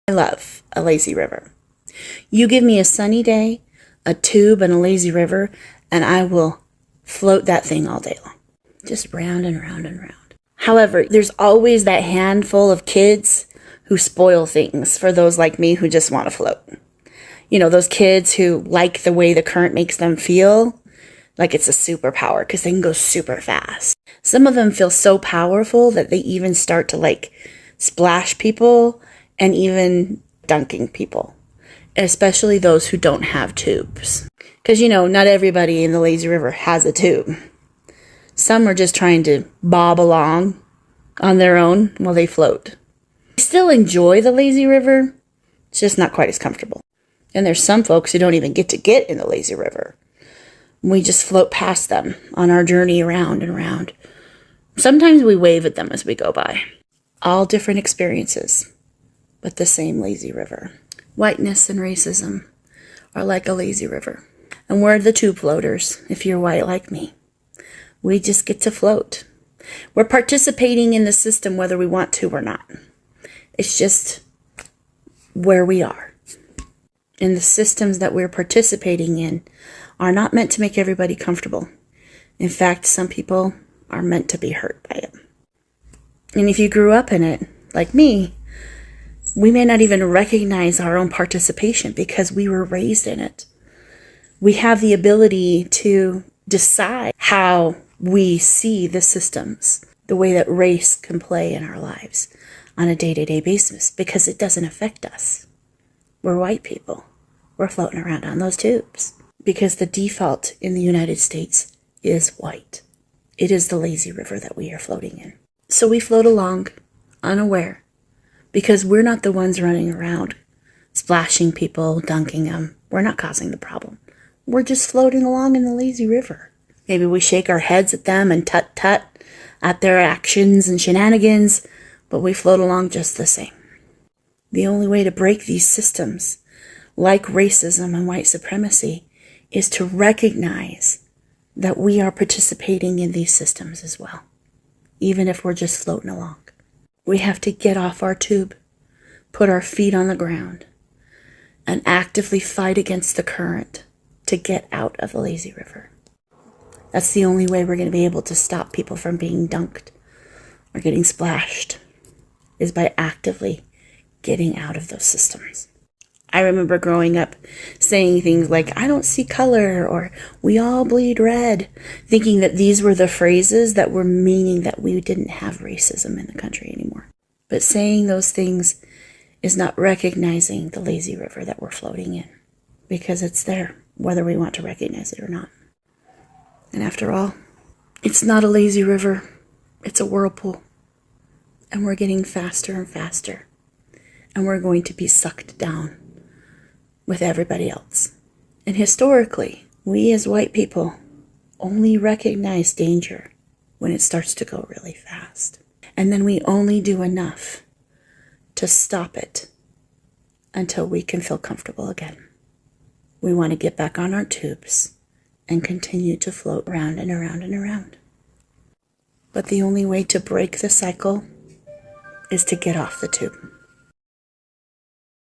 I love a lazy river. You give me a sunny day, a tube, and a lazy river, and I will float that thing all day long. Just round and round and round. However, there's always that handful of kids who spoil things for those like me who just want to float. You know, those kids who like the way the current makes them feel like it's a superpower because they can go super fast. Some of them feel so powerful that they even start to like splash people and even dunking people, especially those who don't have tubes. Because, you know, not everybody in the lazy river has a tube. Some are just trying to bob along on their own while they float. I still enjoy the lazy river. It's just not quite as comfortable. And there's some folks who don't even get in the lazy river. We just float past them on our journey around and around. Sometimes we wave at them as we go by. All different experiences, but the same lazy river. Whiteness and racism are like a lazy river. And we're the tube floaters, if you're white like me. We just get to float. We're participating in the system whether we want to or not. It's just where we are. And the systems that we're participating in are not meant to make everybody comfortable. In fact, some people are meant to be hurt by it. And if you grew up in it, like me, we may not even recognize our own participation because we were raised in it. We have the ability to decide how we see the systems, the way that race can play in our lives on a day-to-day basis, because it doesn't affect us. We're white people. We're floating around on those tubes because the default in the United States is white. It is the lazy river that we are floating in. So we float along unaware because we're not the ones running around splashing people, dunking them. We're not causing the problem. We're just floating along in the lazy river. Maybe we shake our heads at them and tut-tut at their actions and shenanigans, but we float along just the same. The only way to break these systems, like racism and white supremacy, is to recognize that we are participating in these systems as well, even if we're just floating along. We have to get off our tube, put our feet on the ground, and actively fight against the current to get out of the lazy river. That's the only way we're going to be able to stop people from being dunked or getting splashed, is by actively getting out of those systems. I remember growing up saying things like, I don't see color, or we all bleed red, thinking that these were the phrases that were meaning that we didn't have racism in the country anymore. But saying those things is not recognizing the lazy river that we're floating in, because it's there, whether we want to recognize it or not. And after all, it's not a lazy river, it's a whirlpool. And we're getting faster and faster. And we're going to be sucked down with everybody else. And historically, we as white people only recognize danger when it starts to go really fast. And then we only do enough to stop it until we can feel comfortable again. We want to get back on our tubes and continue to float round and around and around. But the only way to break the cycle is to get off the tube.